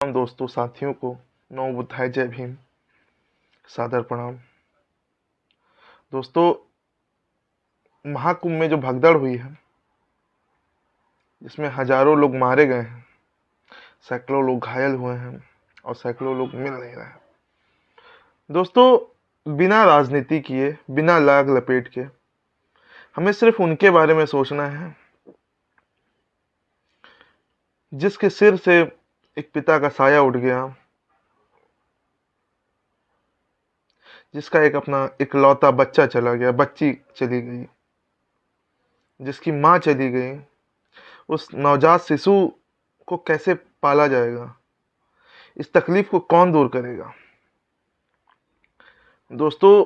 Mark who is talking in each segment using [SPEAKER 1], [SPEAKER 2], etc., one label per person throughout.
[SPEAKER 1] तमाम दोस्तों साथियों को नमो बुद्धाय, जय भीम, सादर प्रणाम। दोस्तों, महाकुंभ में जो भगदड़ हुई है, जिसमें हजारों लोग मारे गए हैं, सैकड़ों लोग घायल हुए हैं और सैकड़ों लोग मिल नहीं रहे हैं। दोस्तों, बिना राजनीति किए, बिना लाग लपेट के हमें सिर्फ उनके बारे में सोचना है जिसके सिर से एक पिता का साया उठ गया, जिसका एक अपना इकलौता बच्चा चला गया, बच्ची चली गई, जिसकी माँ चली गई। उस नवजात शिशु को कैसे पाला जाएगा? इस तकलीफ को कौन दूर करेगा? दोस्तों,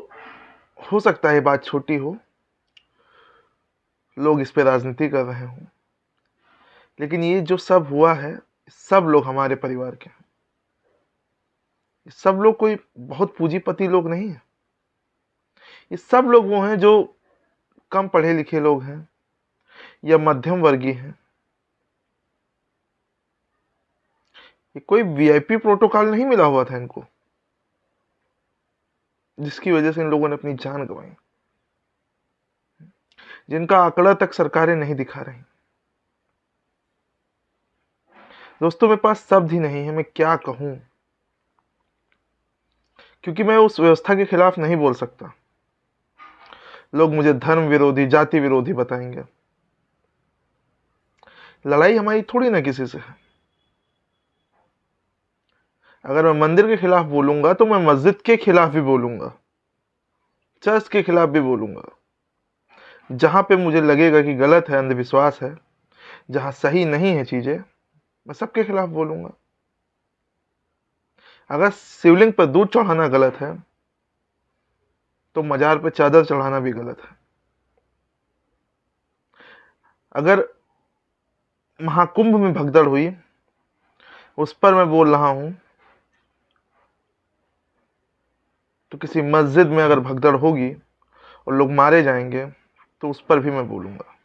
[SPEAKER 1] हो सकता है बात छोटी हो, लोग इस पे राजनीति कर रहे हों, लेकिन ये जो सब हुआ है, सब लोग हमारे परिवार के हैं। सब लोग कोई बहुत पूंजीपति लोग नहीं है। ये सब लोग वो हैं जो कम पढ़े लिखे लोग हैं या मध्यम वर्गीय हैं। ये कोई वीआईपी प्रोटोकॉल नहीं मिला हुआ था इनको, जिसकी वजह से इन लोगों ने अपनी जान गंवाई, जिनका आंकड़ा तक सरकारें नहीं दिखा रही। दोस्तों, मेरे पास शब्द ही नहीं है, मैं क्या कहूं, क्योंकि मैं उस व्यवस्था के खिलाफ नहीं बोल सकता। लोग मुझे धर्म विरोधी, जाति विरोधी बताएंगे। लड़ाई हमारी थोड़ी ना किसी से है। अगर मैं मंदिर के खिलाफ बोलूंगा तो मैं मस्जिद के खिलाफ भी बोलूंगा, चर्च के खिलाफ भी बोलूंगा। जहां पे मुझे लगेगा कि गलत है, अंधविश्वास है, जहां सही नहीं है चीजें, मैं सबके खिलाफ बोलूंगा। अगर शिवलिंग पर दूध चढ़ाना गलत है तो मजार पे चादर चढ़ाना भी गलत है। अगर महाकुंभ में भगदड़ हुई, उस पर मैं बोल रहा हूं, तो किसी मस्जिद में अगर भगदड़ होगी और लोग मारे जाएंगे तो उस पर भी मैं बोलूंगा।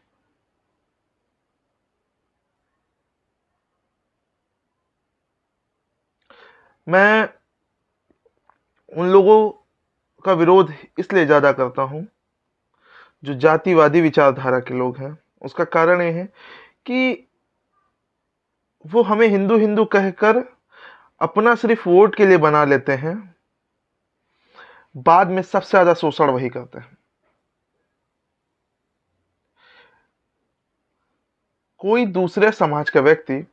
[SPEAKER 1] मैं उन लोगों का विरोध इसलिए ज्यादा करता हूं जो जातिवादी विचारधारा के लोग हैं। उसका कारण यह है कि वो हमें हिंदू हिंदू कहकर अपना सिर्फ वोट के लिए बना लेते हैं, बाद में सबसे ज्यादा शोषण वही करते हैं। कोई दूसरे समाज का व्यक्ति,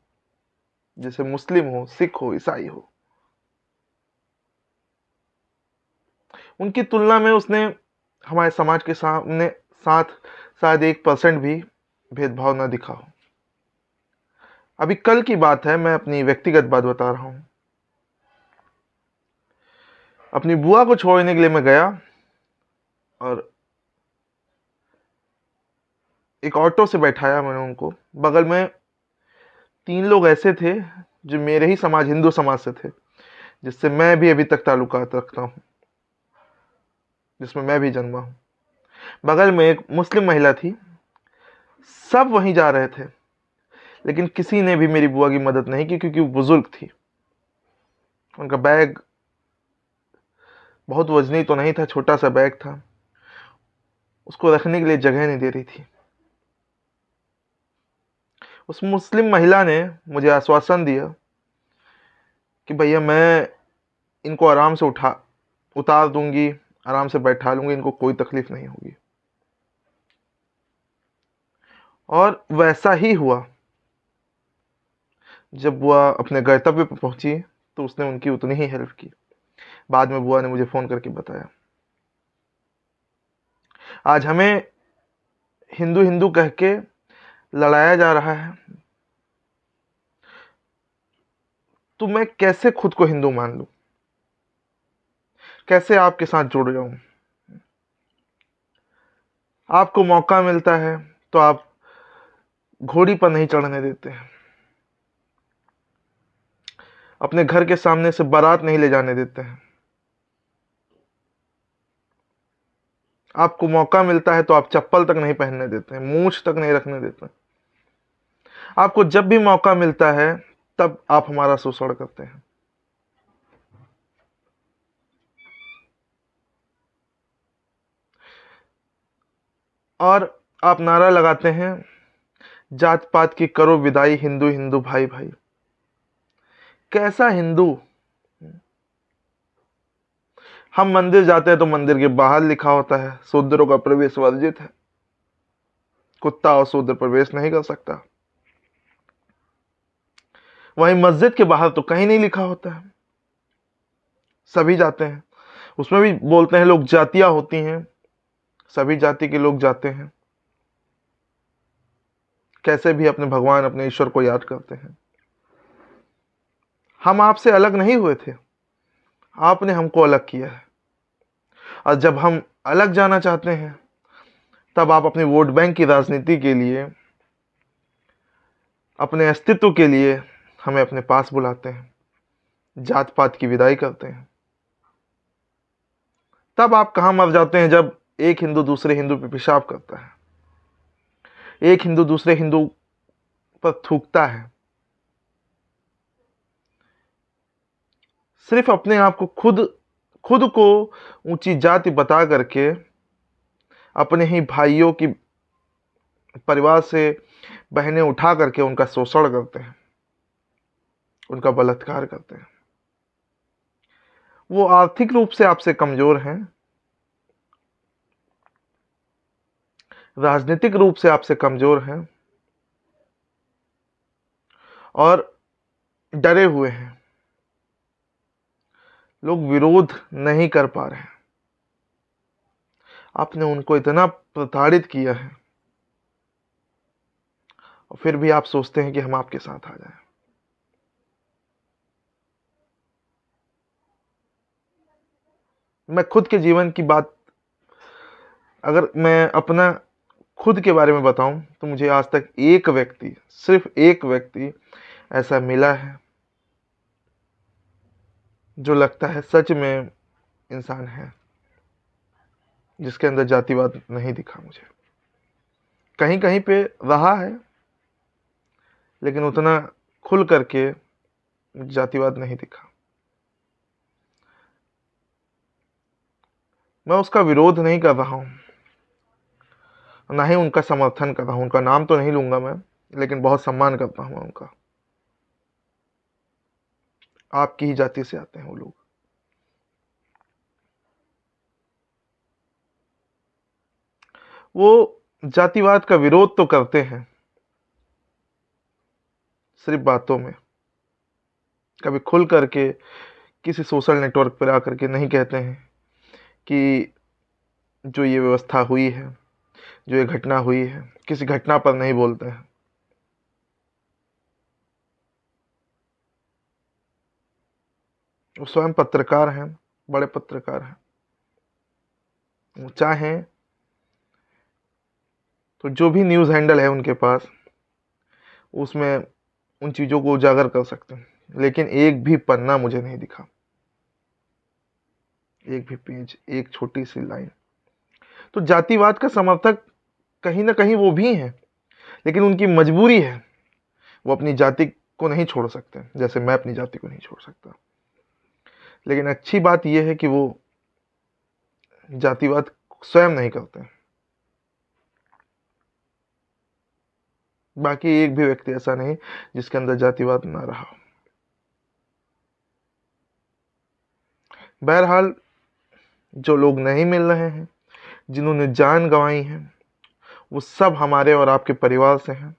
[SPEAKER 1] जैसे मुस्लिम हो, सिख हो, ईसाई हो, उनकी तुलना में उसने हमारे समाज के सामने साथ शायद 1% भी भेदभाव ना दिखा हो। अभी कल की बात है, मैं अपनी व्यक्तिगत बात बता रहा हूं। अपनी बुआ को छोड़ने के लिए मैं गया और एक ऑटो से बैठाया मैंने उनको। बगल में 3 लोग ऐसे थे जो मेरे ही समाज, हिंदू समाज से थे, जिससे मैं भी अभी तक ताल्लुकात रखता हूं, जिसमें मैं भी जन्मा हूं। बगल में एक मुस्लिम महिला थी। सब वहीं जा रहे थे, लेकिन किसी ने भी मेरी बुआ की मदद नहीं की, क्योंकि वो बुजुर्ग थी। उनका बैग बहुत वजनी तो नहीं था, छोटा सा बैग था, उसको रखने के लिए जगह नहीं दे रही थी। उस मुस्लिम महिला ने मुझे आश्वासन दिया कि भैया, मैं इनको आराम से उतार दूंगी, आराम से बैठा लूंगी, इनको कोई तकलीफ नहीं होगी। और वैसा ही हुआ। जब बुआ अपने गंतव्य पर पहुंची तो उसने उनकी उतनी ही हेल्प की। बाद में बुआ ने मुझे फोन करके बताया। आज हमें हिंदू हिंदू कह के लड़ाया जा रहा है, तो मैं कैसे खुद को हिंदू मान लूं? कैसे आपके साथ जुड़ जाऊं? आपको मौका मिलता है तो आप घोड़ी पर नहीं चढ़ने देते हैं, अपने घर के सामने से बारात नहीं ले जाने देते हैं। आपको मौका मिलता है तो आप चप्पल तक नहीं पहनने देते हैं, मूंछ तक नहीं रखने देते हैं। आपको जब भी मौका मिलता है तब आप हमारा शोषण करते हैं। और आप नारा लगाते हैं, जात पात की करो विदाई, हिंदू हिंदू भाई भाई। कैसा हिंदू? हम मंदिर जाते हैं तो मंदिर के बाहर लिखा होता है शूद्रों का प्रवेश वर्जित है, कुत्ता और शूद्र प्रवेश नहीं कर सकता। वहीं मस्जिद के बाहर तो कहीं नहीं लिखा होता है, सभी जाते हैं। उसमें भी बोलते हैं लोग जातियां होती हैं, सभी जाति के लोग जाते हैं, कैसे भी अपने भगवान अपने ईश्वर को याद करते हैं। हम आपसे अलग नहीं हुए थे, आपने हमको अलग किया है। और जब हम अलग जाना चाहते हैं तब आप अपने वोट बैंक की राजनीति के लिए, अपने अस्तित्व के लिए हमें अपने पास बुलाते हैं, जात पात की विदाई करते हैं। तब आप कहां मर जाते हैं जब एक हिंदू दूसरे हिंदू पे पेशाब करता है, एक हिंदू दूसरे हिंदू पर थूकता है, सिर्फ अपने आप को खुद खुद को ऊंची जाति बता करके अपने ही भाइयों की परिवार से बहनें उठा करके उनका शोषण करते हैं, उनका बलात्कार करते हैं। वो आर्थिक रूप से आपसे कमजोर हैं, राजनीतिक रूप से आपसे कमजोर हैं और डरे हुए हैं। लोग विरोध नहीं कर पा रहे हैं, आपने उनको इतना प्रताड़ित किया है और फिर भी आप सोचते हैं कि हम आपके साथ आ जाएं। मैं खुद के जीवन की बात, अगर मैं अपना खुद के बारे में बताऊं तो मुझे आज तक एक व्यक्ति, सिर्फ एक व्यक्ति ऐसा मिला है जो लगता है सच में इंसान है, जिसके अंदर जातिवाद नहीं दिखा मुझे। कहीं कहीं पे रहा है लेकिन उतना खुल करके जातिवाद नहीं दिखा। मैं उसका विरोध नहीं कर रहा हूं, ना ही उनका समर्थन कर रहा हूं, उनका नाम तो नहीं लूंगा मैं, लेकिन बहुत सम्मान करता हूं उनका। आपकी ही जाति से आते हैं वो लोग। वो जातिवाद का विरोध तो करते हैं सिर्फ बातों में, कभी खुल करके किसी सोशल नेटवर्क पर आकर के नहीं कहते हैं कि जो ये व्यवस्था हुई है, जो ये घटना हुई है, किसी घटना पर नहीं बोलते हैं। वो स्वयं पत्रकार हैं, बड़े पत्रकार हैं। वो चाहें तो जो भी न्यूज़ हैंडल है उनके पास, उसमें उन चीज़ों को उजागर कर सकते हैं, लेकिन एक भी पन्ना मुझे नहीं दिखा, एक भी पेज, एक छोटी सी लाइन। तो जातिवाद का समर्थक कहीं ना कहीं वो भी हैं, लेकिन उनकी मजबूरी है, वो अपनी जाति को नहीं छोड़ सकते जैसे मैं अपनी जाति को नहीं छोड़ सकता। लेकिन अच्छी बात यह है कि वो जातिवाद स्वयं नहीं करते। बाकी एक भी व्यक्ति ऐसा नहीं जिसके अंदर जातिवाद ना रहा। बहरहाल, जो लोग नहीं मिल रहे हैं, जिन्होंने जान गंवाई है, वो सब हमारे और आपके परिवार से हैं।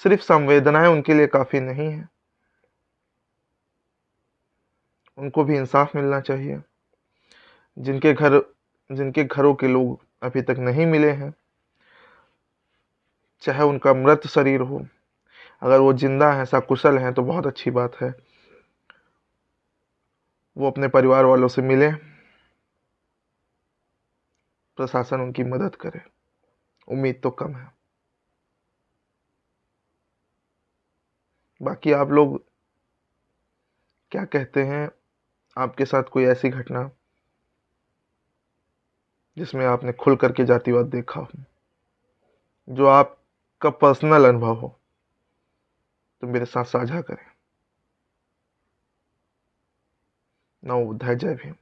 [SPEAKER 1] सिर्फ संवेदनाएं उनके लिए काफी नहीं है, उनको भी इंसाफ मिलना चाहिए। जिनके घर, जिनके घरों के लोग अभी तक नहीं मिले हैं, चाहे उनका मृत शरीर हो, अगर वो जिंदा हैं, सकुशल हैं, तो बहुत अच्छी बात है। वो अपने परिवार वालों से मिले, प्रशासन उनकी मदद करे। उम्मीद तो कम है। बाकी आप लोग क्या कहते हैं? आपके साथ कोई ऐसी घटना जिसमें आपने खुल करके जातिवाद देखा हो, जो आपका पर्सनल अनुभव हो? तो मेरे साथ साझा करें। नमो बुद्धाय, जय भीम।